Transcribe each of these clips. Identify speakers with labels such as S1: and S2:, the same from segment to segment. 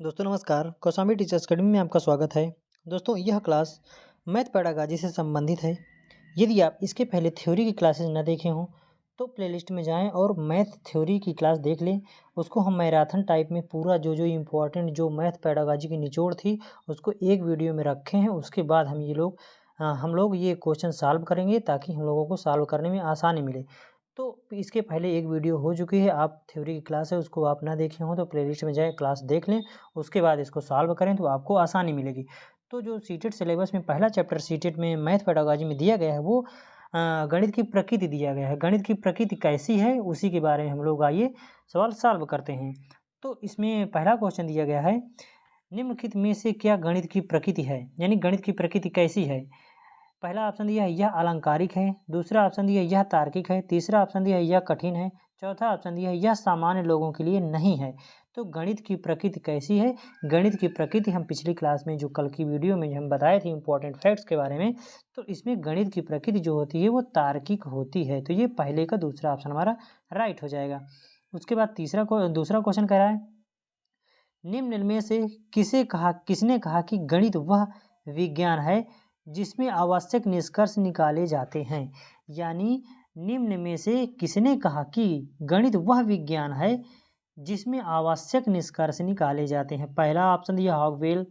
S1: दोस्तों नमस्कार, Kaushambi teachers academy में आपका स्वागत है। दोस्तों यह क्लास मैथ पेडागॉजी से संबंधित है। यदि आप इसके पहले थ्योरी की क्लासेस न देखे हों तो प्लेलिस्ट में जाएं और मैथ थ्योरी की क्लास देख लें। उसको हम मैराथन टाइप में पूरा जो इम्पोर्टेंट जो मैथ पेडागॉजी की निचोड़ थी उसको एक वीडियो में रखे हैं। उसके बाद हम लोग ये क्वेश्चन सॉल्व करेंगे ताकि हम लोगों को सॉल्व करने में आसानी मिले। तो इसके पहले एक वीडियो हो चुकी है, आप थ्योरी की क्लास है उसको आप ना देखे हों तो प्लेलिस्ट में जाएँ, क्लास देख लें। उसके बाद इसको सॉल्व करें तो आपको आसानी मिलेगी। तो जो सीटेट सिलेबस में पहला चैप्टर सीटेट में मैथ पेडागॉजी में दिया गया है वो गणित की प्रकृति दिया गया है। गणित की प्रकृति कैसी है उसी के बारे में हम लोग आइए सवाल सॉल्व करते हैं। तो इसमें पहला क्वेश्चन दिया गया है, निम्नलिखित में से क्या गणित की प्रकृति है, यानी गणित की प्रकृति कैसी है। पहला ऑप्शन दिया है यह अलंकारिक है, दूसरा ऑप्शन दिया है यह तार्किक है, तीसरा ऑप्शन दिया है यह कठिन है, चौथा ऑप्शन दिया है यह सामान्य लोगों के लिए नहीं है। तो गणित की प्रकृति कैसी है। गणित की प्रकृति हम पिछली क्लास में जो कल की वीडियो में हम बताए थे इंपॉर्टेंट फैक्ट्स के बारे में, तो इसमें गणित की प्रकृति जो होती है वो तार्किक होती है। तो ये पहले का दूसरा ऑप्शन हमारा राइट हो जाएगा। उसके बाद दूसरा क्वेश्चन कह रहा है, निम्न में से किसने कहा कि गणित वह विज्ञान है जिसमें आवश्यक निष्कर्ष निकाले जाते हैं। यानी निम्न में से किसने कहा कि गणित वह विज्ञान है जिसमें आवश्यक निष्कर्ष निकाले जाते हैं। पहला ऑप्शन दिया हॉगवेल,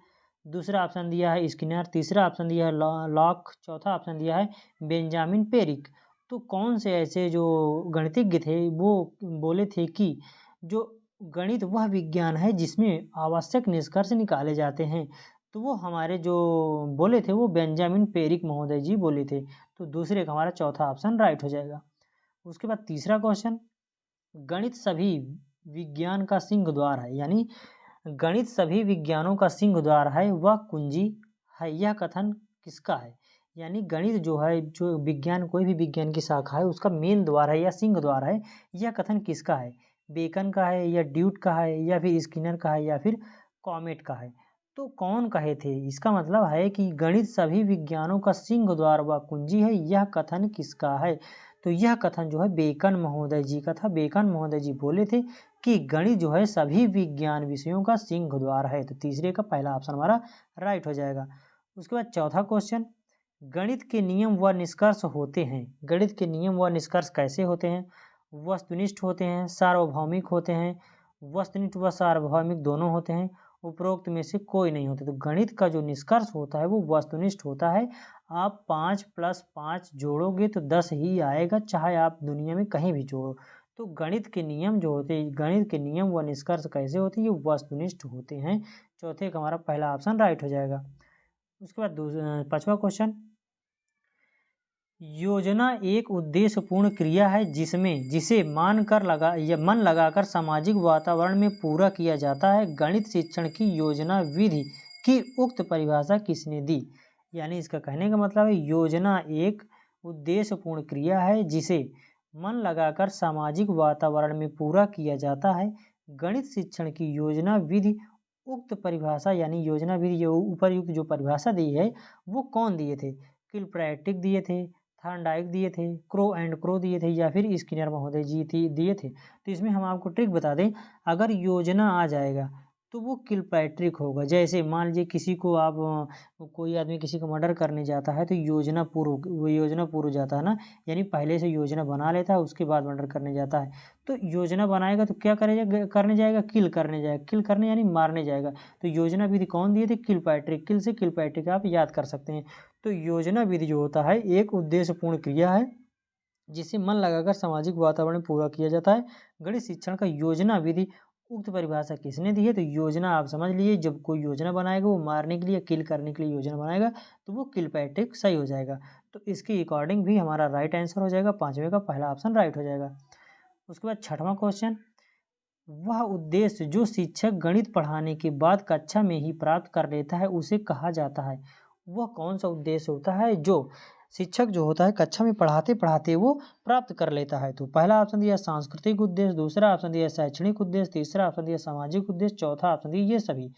S1: दूसरा ऑप्शन दिया है स्किनर, तीसरा ऑप्शन दिया है लॉक, चौथा ऑप्शन दिया है बेंजामिन पेरिक। तो कौन से ऐसे जो गणितज्ञ थे वो बोले थे कि जो गणित वह विज्ञान है जिसमें आवश्यक निष्कर्ष निकाले जाते हैं। तो वो हमारे जो बोले थे वो बेंजामिन पेरिक महोदय जी बोले थे। तो दूसरे का हमारा चौथा ऑप्शन राइट हो जाएगा। उसके बाद तीसरा क्वेश्चन, गणित सभी विज्ञान का सिंह द्वार है, यानी गणित सभी विज्ञानों का सिंह द्वार है वह कुंजी है, यह कथन किसका है। यानी गणित जो है जो विज्ञान कोई भी विज्ञान की शाखा है उसका मेन द्वार है या सिंह द्वार है, यह कथन किसका है। बेकन का है या ड्यूट का है या फिर स्किनर का है या फिर कॉमेट का है। तो कौन कहे थे, इसका मतलब है कि गणित सभी विज्ञानों का सिंह द्वार व कुंजी है, यह कथन किसका है। तो यह कथन जो है बेकन महोदय जी का था। बेकन महोदय जी बोले थे कि गणित जो है सभी विज्ञान विषयों का सिंह द्वार है। तो तीसरे का पहला ऑप्शन हमारा राइट हो जाएगा। उसके बाद चौथा क्वेश्चन, गणित के नियम व निष्कर्ष होते हैं। गणित के नियम व निष्कर्ष कैसे होते हैं। वस्तुनिष्ठ होते हैं, सार्वभौमिक होते हैं, वस्तुनिष्ठ व सार्वभौमिक दोनों होते हैं, उपरोक्त में से कोई नहीं होते। तो गणित का जो निष्कर्ष होता है वो वस्तुनिष्ठ होता है। आप 5 + 5 जोड़ोगे तो 10 ही आएगा, चाहे आप दुनिया में कहीं भी जोड़ो। तो गणित के नियम जो होते हैं, गणित के नियम व निष्कर्ष कैसे होते हैं, ये वस्तुनिष्ठ होते हैं। चौथे का हमारा पहला ऑप्शन राइट हो जाएगा। उसके बाद पांचवा क्वेश्चन, योजना एक उद्देश्यपूर्ण क्रिया है जिसे मन लगाकर सामाजिक वातावरण में पूरा किया जाता है। गणित शिक्षण की योजना विधि की उक्त परिभाषा किसने दी। यानी इसका कहने का मतलब है योजना एक उद्देश्यपूर्ण क्रिया है जिसे मन लगाकर सामाजिक वातावरण में पूरा किया जाता है। गणित शिक्षण की योजना विधि उक्त परिभाषा यानी योजना विधि जो उपरयुक्त जो परिभाषा दी है वो कौन दिए थे। किलप्रैक्टिक दिए थे, थॉर्नडाइक दिए थे, क्रो एंड क्रो दिए थे या फिर स्किनर महोदय जी दिए थे। तो इसमें हम आपको ट्रिक बता दें, अगर योजना आ जाएगा तो वो किलपैट्रिक होगा। जैसे मान लीजिए किसी को आप कोई आदमी किसी को मर्डर करने जाता है तो योजना पूर्व जाता है ना, यानी पहले से योजना बना लेता है उसके बाद मर्डर करने जाता है। तो योजना बनाएगा तो क्या करने जाएगा, किल करने जाएगा, किल करने यानी मारने जाएगा। तो योजना विधि कौन दिए थे, किलपैट्रिक, किल से किलपैट्रिक आप याद कर सकते हैं। तो योजना विधि जो होता है एक उद्देश्यपूर्ण क्रिया है जिसे मन लगाकर सामाजिक वातावरण पूरा किया जाता है। गणित शिक्षण का योजना विधि उक्त परिभाषा किसने दी है। तो योजना आप समझ लीजिए, जब कोई योजना बनाएगा वो मारने के लिए किल करने के लिए योजना बनाएगा तो वो किलपैट्रिक सही हो जाएगा। तो इसके अकॉर्डिंग भी हमारा राइट आंसर हो जाएगा, पांचवें का पहला ऑप्शन राइट हो जाएगा। उसके बाद छठवां क्वेश्चन, वह उद्देश्य जो शिक्षक गणित पढ़ाने के बाद कक्षा में ही प्राप्त कर लेता है उसे कहा जाता है। वह कौन सा उद्देश्य होता है जो शिक्षक जो होता है कक्षा में पढ़ाते पढ़ाते वो प्राप्त कर लेता है। तो पहला ऑप्शन दिया सांस्कृतिक उद्देश्य, दूसरा ऑप्शन दिया शैक्षणिक उद्देश्य, तीसरा ऑप्शन दिया सामाजिक उद्देश्य, चौथा ऑप्शन दिया ये सभी।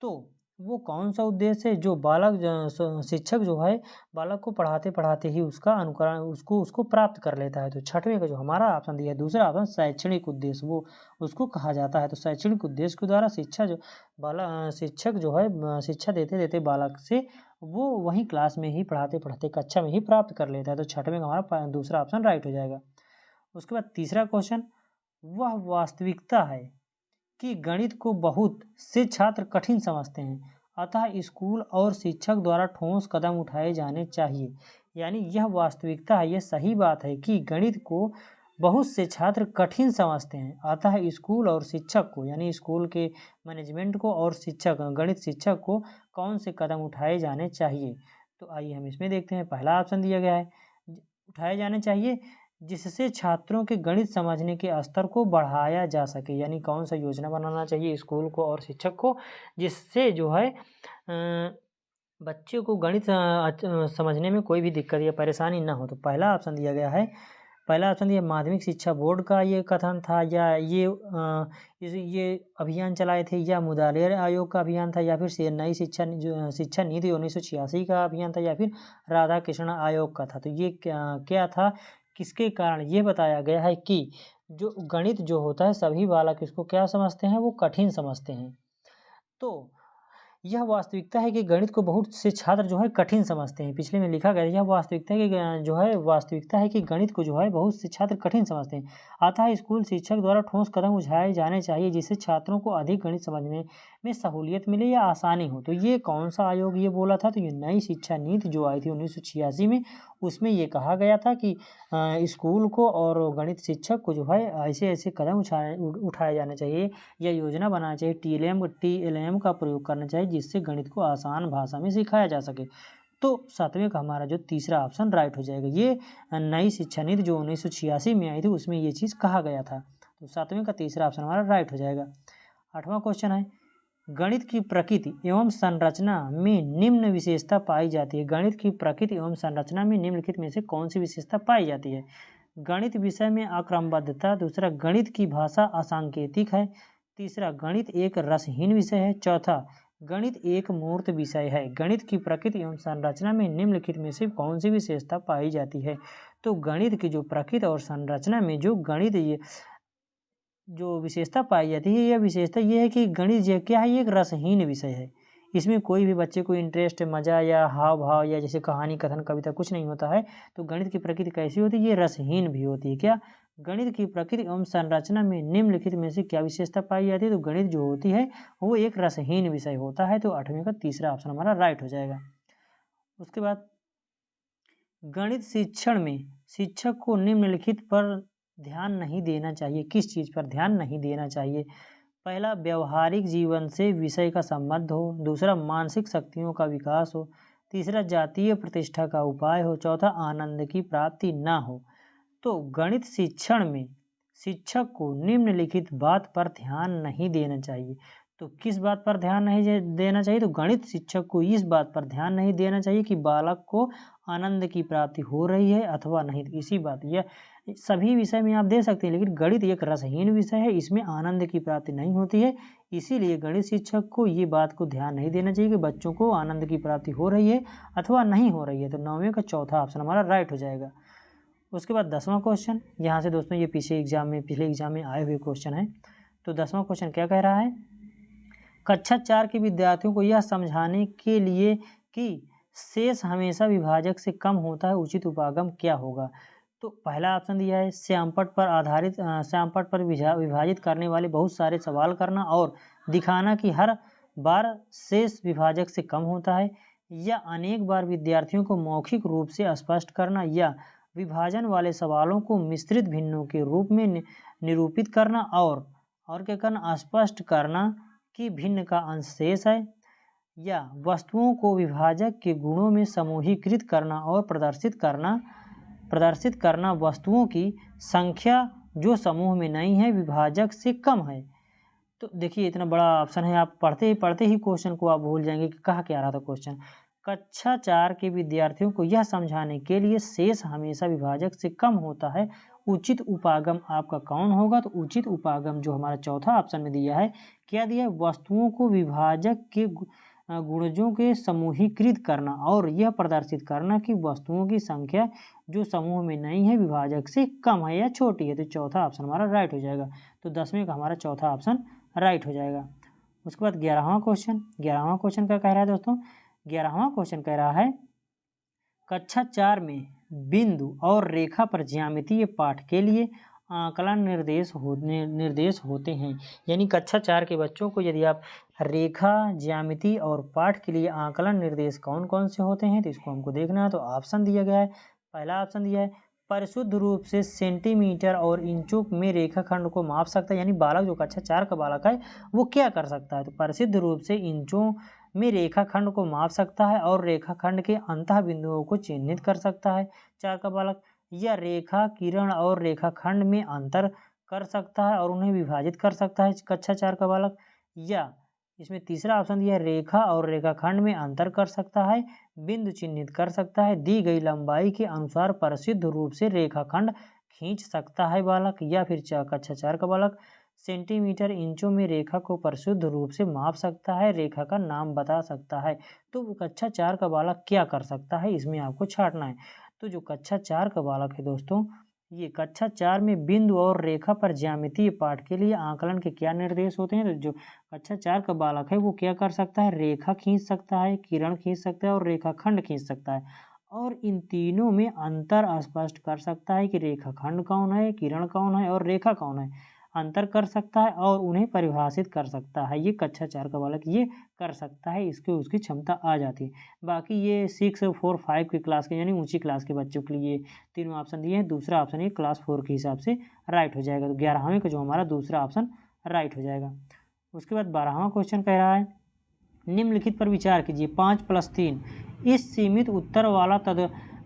S1: तो वो कौन सा उद्देश्य है जो बालक शिक्षक जो है बालक को पढ़ाते पढ़ाते ही उसका अनुकरण उसको प्राप्त कर लेता है। तो छठवें का जो हमारा ऑप्शन दिया है दूसरा ऑप्शन शैक्षणिक उद्देश्य वो उसको कहा जाता है। तो शैक्षणिक उद्देश्य के द्वारा शिक्षक जो है शिक्षा देते देते बालक से वो वहीं क्लास में ही पढ़ाते पढ़ाते कक्षा में ही प्राप्त कर लेता है। तो छठवें का हमारा दूसरा ऑप्शन राइट हो जाएगा। उसके बाद तीसरा क्वेश्चन, वह वास्तविकता है कि गणित को बहुत से छात्र कठिन समझते हैं, अतः स्कूल और शिक्षक द्वारा ठोस कदम उठाए जाने चाहिए। यानी यह वास्तविकता है, यह सही बात है कि गणित को बहुत से छात्र कठिन समझते हैं, अतः स्कूल और शिक्षक को यानी स्कूल के मैनेजमेंट को और गणित शिक्षक को कौन से कदम उठाए जाने चाहिए। तो आइए हम इसमें देखते हैं। पहला ऑप्शन दिया गया है उठाए जाने चाहिए जिससे छात्रों के गणित समझने के स्तर को बढ़ाया जा सके। यानी कौन सा योजना बनाना चाहिए स्कूल को और शिक्षक को जिससे जो है बच्चे को गणित समझने में कोई भी दिक्कत या परेशानी ना हो। तो पहला ऑप्शन दिया गया है, पहला ऑप्शन दिया माध्यमिक शिक्षा बोर्ड का ये कथन था या ये अभियान चलाए थे या मुदालियर आयोग का अभियान था या फिर नई शिक्षा नीति 1986 का अभियान था या फिर राधा कृष्ण आयोग का था। तो ये क्या था, किसके कारण ये बताया गया है कि जो गणित जो होता है सभी बालक इसको क्या समझते हैं, वो कठिन समझते हैं। तो यह वास्तविकता है कि गणित को बहुत से छात्र जो है कठिन समझते हैं। पिछले में लिखा गया यह वास्तविकता है कि जो है वास्तविकता है कि गणित को जो है बहुत से छात्र कठिन समझते हैं, अतः स्कूल शिक्षक द्वारा ठोस कदम उठाए जाने चाहिए जिससे छात्रों को अधिक गणित समझने में सहूलियत मिले या आसानी हो। तो ये कौन सा आयोग ये बोला था, तो ये नई शिक्षा नीति जो आई थी 1986 में, उसमें ये कहा गया था कि स्कूल को और गणित शिक्षक को जो है ऐसे ऐसे कदम उठाए जाने चाहिए या योजना बनाना चाहिए, TLM का प्रयोग करना चाहिए जिससे गणित को आसान भाषा में सिखाया जा सके। तो सातवें का हमारा जो तीसरा ऑप्शन राइट हो जाएगा। ये नई शिक्षा नीति जो 1986 में आई थी उसमें ये चीज़ कहा गया था। तो सातवें का तीसरा ऑप्शन हमारा राइट हो जाएगा। आठवां क्वेश्चन है, गणित की प्रकृति एवं संरचना में निम्न विशेषता पाई जाती है। गणित की प्रकृति एवं संरचना में निम्नलिखित में से कौन सी विशेषता पाई जाती है। गणित विषय में अक्रमबद्धता, दूसरा गणित की भाषा असांकेतिक है, तीसरा गणित एक रसहीन विषय है, चौथा गणित एक मूर्त विषय है। गणित की प्रकृति एवं संरचना में निम्नलिखित में से कौन सी विशेषता पाई जाती है। तो गणित की जो प्रकृति और संरचना में जो गणित जो विशेषता पाई जाती है, यह विशेषता ये है कि गणित क्या है, ये एक रसहीन विषय है। इसमें कोई भी बच्चे को इंटरेस्ट, मज़ा या हाव भाव या जैसे कहानी कथन कविता कुछ नहीं होता है। तो गणित की प्रकृति कैसी होती है, ये रसहीन भी होती है। क्या गणित की प्रकृति एवं संरचना में निम्नलिखित में से क्या विशेषता पाई जाती है। तो गणित जो होती है वो एक रसहीन विषय होता है। तो आठवें का तीसरा ऑप्शन हमारा राइट हो जाएगा। उसके बाद गणित शिक्षण में शिक्षक को निम्नलिखित पर ध्यान नहीं देना चाहिए। किस चीज़ पर ध्यान नहीं देना चाहिए। पहला, व्यवहारिक जीवन से विषय का संबंध हो, दूसरा मानसिक शक्तियों का विकास हो, तीसरा जातीय प्रतिष्ठा का उपाय हो, चौथा आनंद की प्राप्ति ना हो। तो गणित शिक्षण में शिक्षक को निम्नलिखित बात पर ध्यान नहीं देना चाहिए। तो किस बात पर ध्यान नहीं देना चाहिए, तो गणित शिक्षक को इस बात पर ध्यान नहीं देना चाहिए कि बालक को आनंद की प्राप्ति हो रही है अथवा नहीं। इसी बात, यह सभी विषय में आप दे सकते हैं लेकिन गणित एक रसहीन विषय है, इसमें आनंद की प्राप्ति नहीं होती है। इसीलिए गणित शिक्षक को ये बात को ध्यान नहीं देना चाहिए कि बच्चों को आनंद की प्राप्ति हो रही है अथवा नहीं हो रही है। तो नौवें का चौथा ऑप्शन हमारा राइट हो जाएगा। उसके बाद 10वां क्वेश्चन, यहाँ से दोस्तों ये पिछले एग्जाम में आए हुए क्वेश्चन है। तो 10वां क्वेश्चन क्या कह रहा है, कक्षा 4 के विद्यार्थियों को यह समझाने के लिए कि शेष हमेशा विभाजक से कम होता है, उचित उपागम क्या होगा। तो पहला ऑप्शन दिया है श्यामपट्ट पर आधारित श्यामपट्ट पर विभाजित करने वाले बहुत सारे सवाल करना और दिखाना कि हर बार शेष विभाजक से कम होता है, या अनेक बार विद्यार्थियों को मौखिक रूप से स्पष्ट करना, या विभाजन वाले सवालों को मिश्रित भिन्नों के रूप में निरूपित करना और क्या करना, स्पष्ट करना कि भिन्न का अंश शेष है, या वस्तुओं को विभाजक के गुणों में समूहीकृत करना और प्रदर्शित करना वस्तुओं की संख्या जो समूह में नहीं है विभाजक से कम है। तो देखिए इतना बड़ा ऑप्शन है, आप पढ़ते ही क्वेश्चन को आप भूल जाएंगे कि कहा क्या रहा था क्वेश्चन। कक्षा 4 के विद्यार्थियों को यह समझाने के लिए शेष हमेशा विभाजक से कम होता है, उचित उपागम आपका कौन होगा। तो उचित उपागम जो हमारा चौथा ऑप्शन में दिया है, क्या दिया है, वस्तुओं को विभाजक के गुणजों के समूहीकृत करना और यह प्रदर्शित करना कि वस्तुओं की संख्या जो समूह में नहीं है विभाजक से कम है या छोटी है। तो चौथा ऑप्शन हमारा राइट हो जाएगा। तो 10वें का हमारा चौथा ऑप्शन राइट हो जाएगा। उसके बाद 11वां क्वेश्चन क्या कह रहा है दोस्तों? 11वां क्वेश्चन कह रहा है कक्षा 4 में बिंदु और रेखा पर ज्यामितीय पाठ के लिए आकलन निर्देश होते हैं। यानी कक्षा 4 के बच्चों को यदि आप रेखा, ज्यामिति और पाठ के लिए आकलन निर्देश कौन कौन से होते हैं तो इसको हमको देखना है। तो ऑप्शन दिया गया है, पहला ऑप्शन दिया है परिशुद्ध रूप से सेंटीमीटर और इंचों में रेखाखंड को माप सकता है। यानी बालक जो कक्षा 4 का बालक है वो क्या कर सकता है? तो परिशुद्ध रूप से इंचों में रेखाखंड को माप सकता है और रेखाखंड के अंतः बिंदुओं को चिन्हित कर सकता है 4 का बालक, या रेखा, किरण और रेखाखंड में अंतर कर सकता है और उन्हें विभाजित कर सकता है कक्षा 4 का बालक, या इसमें तीसरा ऑप्शन दिया रेखा और रेखाखंड में अंतर कर सकता है, बिंदु चिन्हित कर सकता है, दी गई लंबाई के अनुसार परिशुद्ध रूप से रेखाखंड खींच सकता है बालक, या फिर कक्षा 4 का बालक सेंटीमीटर, इंचों में रेखा को परिशुद्ध रूप से माप सकता है, रेखा का नाम बता सकता है। तो कक्षा 4 का बालक क्या कर सकता है इसमें आपको छांटना है। तो जो कक्षा 4 का बालक है दोस्तों, ये कक्षा 4 में बिंदु और रेखा पर ज्यामितीय पाठ के लिए आकलन के क्या निर्देश होते हैं? तो जो कक्षा 4 का बालक है वो क्या कर सकता है? रेखा खींच सकता है, किरण खींच सकता है और रेखाखंड खींच सकता है, और इन तीनों में अंतर स्पष्ट कर सकता है कि रेखाखंड कौन है, किरण कौन है और रेखा कौन है, अंतर कर सकता है और उन्हें परिभाषित कर सकता है। ये कक्षा 4 का बालक ये कर सकता है, इसके उसकी क्षमता आ जाती है। बाकी ये 6, 4, 5 की क्लास के यानी ऊंची क्लास के बच्चों के लिए तीनों ऑप्शन दिए हैं। दूसरा ऑप्शन ये क्लास 4 के हिसाब से राइट हो जाएगा। तो 11वें का जो हमारा दूसरा ऑप्शन राइट हो जाएगा। उसके बाद 12वां क्वेश्चन कह रहा है निम्नलिखित पर विचार कीजिए 5+3 इस सीमित उत्तर वाला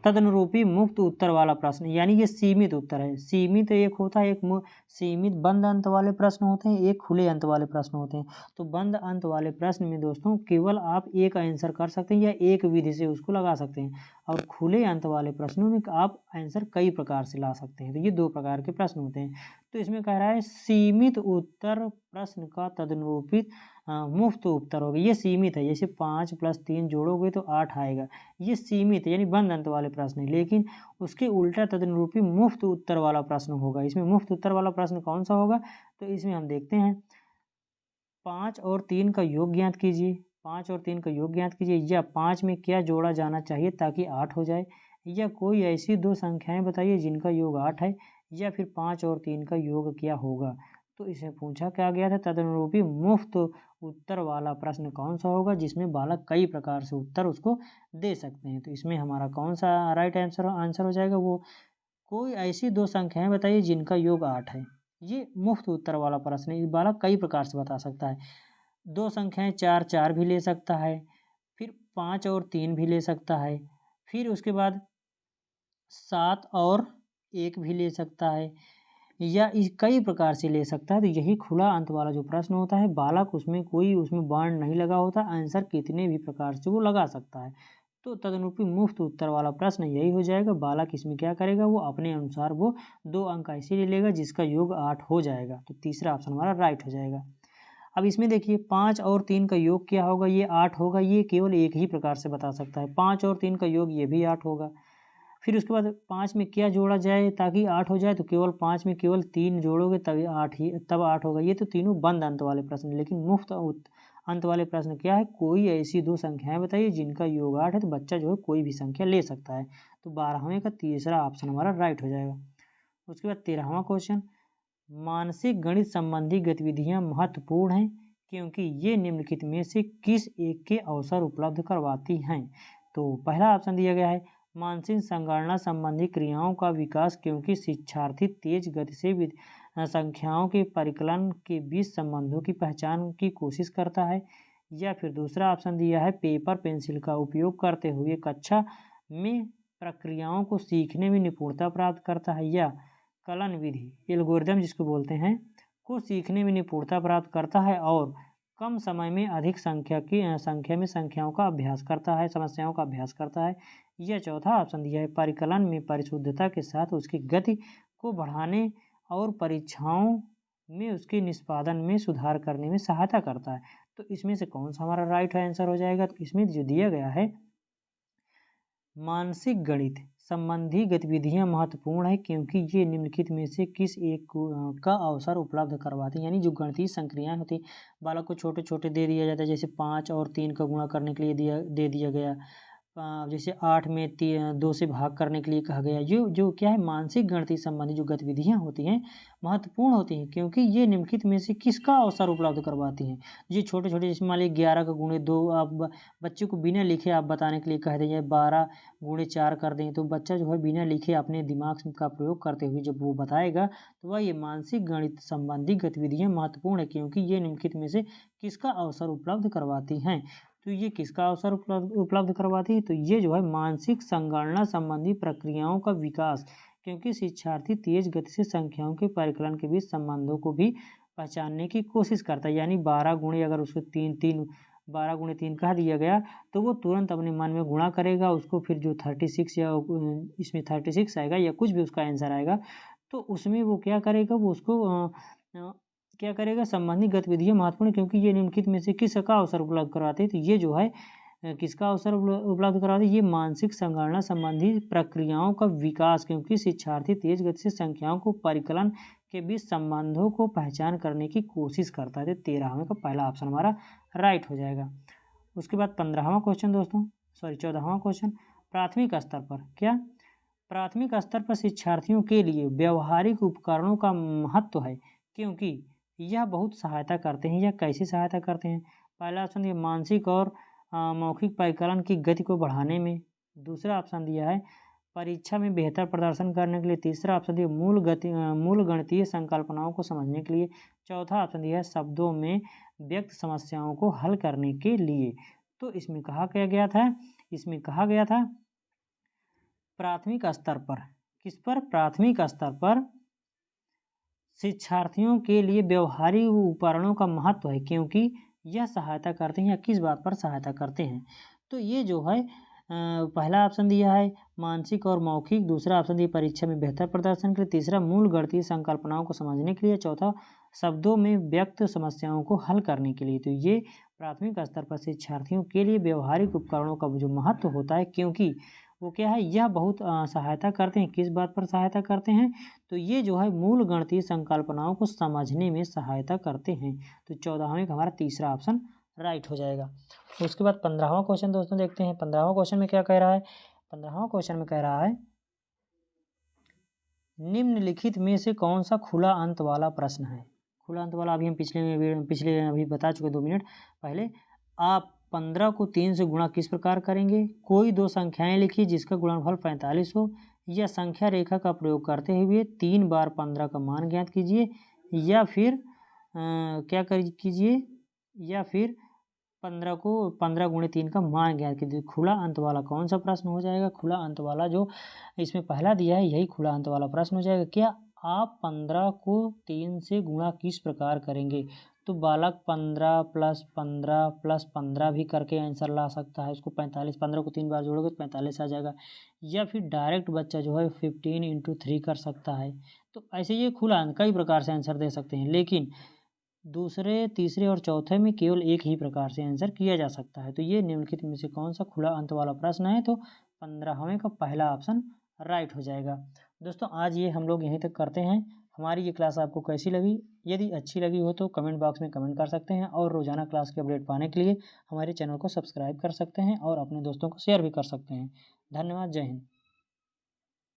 S1: तदनुरूपी मुक्त उत्तर वाला प्रश्न। यानी ये सीमित उत्तर है। सीमित एक होता है, एक सीमित बंद अंत वाले प्रश्न होते हैं, एक खुले अंत वाले प्रश्न होते हैं। तो बंद अंत वाले प्रश्न में दोस्तों केवल आप एक आंसर कर सकते हैं या एक विधि से उसको लगा सकते हैं, और खुले अंत वाले प्रश्नों में आप आंसर कई प्रकार से ला सकते हैं। तो ये 2 प्रकार के प्रश्न होते हैं। तो इसमें कह रहा है सीमित उत्तर प्रश्न का तदनुरूपी मुफ्त उत्तर होगा। ये सीमित है, जैसे 5+3 जोड़ोगे तो 8 आएगा। ये सीमित है यानी बंद अंत वाले प्रश्न है, लेकिन उसके उल्टा तदनुरूपी मुफ्त उत्तर वाला प्रश्न होगा। इसमें मुफ्त उत्तर वाला प्रश्न कौन सा होगा? तो इसमें हम देखते हैं 5 और 3 का योग ज्ञात कीजिए। 5 और 3 का योग ज्ञात कीजिए, या 5 में क्या जोड़ा जाना चाहिए ताकि 8 हो जाए, या कोई ऐसी 2 संख्याएं बताइए जिनका योग 8 है, या फिर 5 और 3 का योग क्या होगा। तो इसे पूछा क्या गया था तदनुरूपी मुफ्त उत्तर वाला प्रश्न कौन सा होगा जिसमें बालक कई प्रकार से उत्तर उसको दे सकते हैं। तो इसमें हमारा कौन सा राइट आंसर हो जाएगा? वो कोई ऐसी 2 संख्याएं बताइए जिनका योग 8 है। ये मुफ्त उत्तर वाला प्रश्न है, बालक कई प्रकार से बता सकता है। 2 संख्याएं 4 भी ले सकता है, फिर 5 और 3 भी ले सकता है, फिर उसके बाद 7 और 1 भी ले सकता है, या कई प्रकार से ले सकता है। तो यही खुला अंत वाला जो प्रश्न होता है, बालक उसमें बाण नहीं लगा होता, आंसर कितने भी प्रकार से वो लगा सकता है। तो तदनुरूपी मुफ्त उत्तर वाला प्रश्न यही हो जाएगा। बालक इसमें क्या करेगा? वो अपने अनुसार वो 2 अंक ऐसे ले लेगा जिसका योग 8 हो जाएगा। तो तीसरा ऑप्शन हमारा राइट हो जाएगा। अब इसमें देखिए 5 और 3 का योग क्या होगा? ये 8 होगा। ये केवल एक ही प्रकार से बता सकता है। 5 और 3 का योग ये भी 8 होगा। फिर उसके बाद 5 में क्या जोड़ा जाए ताकि 8 हो जाए? तो केवल 5 में केवल 3 जोड़ोगे तब 8 होगा। ये तो तीनों बंद अंत वाले प्रश्न, लेकिन मुफ्त अंत वाले प्रश्न क्या है? कोई ऐसी 2 संख्याएं बताइए जिनका योग 8 है। तो बच्चा जो है कोई भी संख्या ले सकता है। तो 12वें का तीसरा ऑप्शन हमारा राइट हो जाएगा। उसके बाद 13वां क्वेश्चन मानसिक गणित संबंधी गतिविधियां महत्वपूर्ण हैं क्योंकि ये निम्नलिखित में से किस एक के अवसर उपलब्ध करवाती हैं। तो पहला ऑप्शन दिया गया है मानसिक संगणना संबंधी क्रियाओं का विकास क्योंकि शिक्षार्थी तेज गति से संख्याओं के परिकलन के बीच संबंधों की पहचान की कोशिश करता है, या फिर दूसरा ऑप्शन दिया है पेपर पेंसिल का उपयोग करते हुए कक्षा में प्रक्रियाओं को सीखने में निपुणता प्राप्त करता है, या कलन विधि एल्गोरिदम जिसको बोलते हैं को सीखने में निपुणता प्राप्त करता है और कम समय में अधिक संख्या में संख्याओं का अभ्यास करता है, समस्याओं का अभ्यास करता है। यह चौथा ऑप्शन दिया है परिकलन में परिशुद्धता के साथ उसकी गति को बढ़ाने और परीक्षाओं में उसके निष्पादन में सुधार करने में सहायता करता है। तो इसमें से कौन सा हमारा राइट आंसर हो जाएगा? तो इसमें जो दिया गया है मानसिक गणित संबंधी गतिविधियां महत्वपूर्ण है क्योंकि ये निम्नलिखित में से किस एक का अवसर उपलब्ध करवाते हैं। यानी जो गणितीय संक्रियाएं होती हैं बालक को छोटे छोटे दे दिया जाता है, जैसे 5 और 3 का गुणा करने के लिए दे दिया गया, जैसे 8 में 2 से भाग करने के लिए कहा गया। जो क्या है मानसिक गणितीय संबंधी जो गतिविधियां होती हैं महत्वपूर्ण होती हैं क्योंकि ये निम्नलिखित में से किसका अवसर उपलब्ध करवाती हैं। ये छोटे छोटे जैसे मान लीजिए 11 का गुणे 2 आप बच्चे को बिना लिखे आप बताने के लिए कह देंगे, 12 गुणे 4 कर दें, तो बच्चा जो है बिना लिखे अपने दिमाग का प्रयोग करते हुए जब वो बताएगा तो वह ये मानसिक गणित संबंधी गतिविधियां महत्वपूर्ण है क्योंकि ये निम्नलिखित में से किसका अवसर उपलब्ध करवाती हैं। तो ये किसका अवसर उपलब्ध करवाती है? तो ये जो है मानसिक संगणना संबंधी प्रक्रियाओं का विकास क्योंकि शिक्षार्थी तेज गति से संख्याओं के परिकलन के बीच संबंधों को भी पहचानने की कोशिश करता है। यानी 12 गुणे अगर उसको 12 गुणे 3 कह दिया गया तो वो तुरंत अपने मन में गुणा करेगा, उसको फिर जो 36 या इसमें 36 आएगा या कुछ भी उसका आंसर आएगा तो उसमें वो क्या करेगा, वो उसको क्या करेगा संबंधित गतिविधियां महत्वपूर्ण क्योंकि ये निम्नलिखित में से किसका अवसर उपलब्ध करवाते हैं। तो ये जो है किसका अवसर उपलब्ध कराते हैं? ये मानसिक संगणना संबंधी प्रक्रियाओं का विकास क्योंकि शिक्षार्थी तेज गति से संख्याओं को परिकलन के बीच संबंधों को पहचान करने की कोशिश करता है। 13वें का पहला ऑप्शन हमारा राइट हो जाएगा। उसके बाद 15वां क्वेश्चन दोस्तों, 14वां क्वेश्चन, प्राथमिक स्तर पर क्या प्राथमिक स्तर पर शिक्षार्थियों के लिए व्यवहारिक उपकरणों का महत्व है क्योंकि यह बहुत सहायता करते हैं। या कैसे सहायता करते हैं? पहला ऑप्शन दिया मानसिक और मौखिक परिकलन की गति को बढ़ाने में। दूसरा ऑप्शन दिया है परीक्षा में बेहतर प्रदर्शन करने के लिए। तीसरा ऑप्शन दिया मूल गणितीय संकल्पनाओं को समझने के लिए। चौथा ऑप्शन दिया है शब्दों में व्यक्त समस्याओं को हल करने के लिए। तो इसमें कहा गया था, इसमें कहा गया था प्राथमिक स्तर पर, किस पर? प्राथमिक स्तर पर शिक्षार्थियों के लिए व्यवहारिक उपकरणों का महत्व है क्योंकि यह सहायता करते हैं। या किस बात पर सहायता करते हैं? तो ये जो है पहला ऑप्शन दिया है मानसिक और मौखिक, दूसरा ऑप्शन दिया परीक्षा में बेहतर प्रदर्शन के लिए, तीसरा मूल गणितीय संकल्पनाओं को समझने के लिए, चौथा शब्दों में व्यक्त समस्याओं को हल करने के लिए। तो ये प्राथमिक स्तर पर शिक्षार्थियों के लिए व्यवहारिक उपकरणों का जो महत्व होता है क्योंकि वो क्या है यह बहुत सहायता करते हैं। किस बात पर सहायता करते हैं? तो ये जो है मूल गणितीय संकल्पनाओं को समझने में सहायता करते हैं। तो 14वें का हमारा तीसरा ऑप्शन राइट हो जाएगा। उसके बाद 15वां क्वेश्चन दोस्तों देखते हैं। 15वां क्वेश्चन में क्या कह रहा है? 15वां क्वेश्चन में कह रहा है निम्नलिखित में से कौन सा खुला अंत वाला प्रश्न है? खुला अंत वाला अभी हम पिछले अभी बता चुके 2 मिनट पहले। आप 15 को 3 से गुणा किस प्रकार करेंगे? कोई दो संख्याएं लिखिए जिसका गुणनफल 45 हो, या संख्या रेखा का प्रयोग करते हुए 3 बार 15 का मान ज्ञात कीजिए, या फिर क्या कीजिए, या फिर 15 गुणे 3 का मान ज्ञात कीजिए। खुला अंत वाला कौन सा प्रश्न हो जाएगा? खुला अंत वाला जो इसमें पहला दिया है यही खुला अंत वाला प्रश्न हो जाएगा। क्या आप 15 को 3 से गुणा किस प्रकार करेंगे? तो बालक 15 + 15 + 15 भी करके आंसर ला सकता है। उसको 45, 15 को 3 बार जोड़ोगे तो 45 आ जाएगा। या फिर डायरेक्ट बच्चा जो है 15 × 3 कर सकता है। तो ऐसे ये खुला अंत कई प्रकार से आंसर दे सकते हैं, लेकिन दूसरे, तीसरे और चौथे में केवल एक ही प्रकार से आंसर किया जा सकता है। तो ये निम्नलिखित में से कौन सा खुला अंत वाला प्रश्न है? तो 15वें का पहला ऑप्शन राइट हो जाएगा। दोस्तों आज ये हम लोग यहीं तक करते हैं। हमारी ये क्लास आपको कैसी लगी? यदि अच्छी लगी हो तो कमेंट बॉक्स में कमेंट कर सकते हैं और रोजाना क्लास के अपडेट पाने के लिए हमारे चैनल को सब्सक्राइब कर सकते हैं और अपने दोस्तों को शेयर भी कर सकते हैं। धन्यवाद। जय हिंद।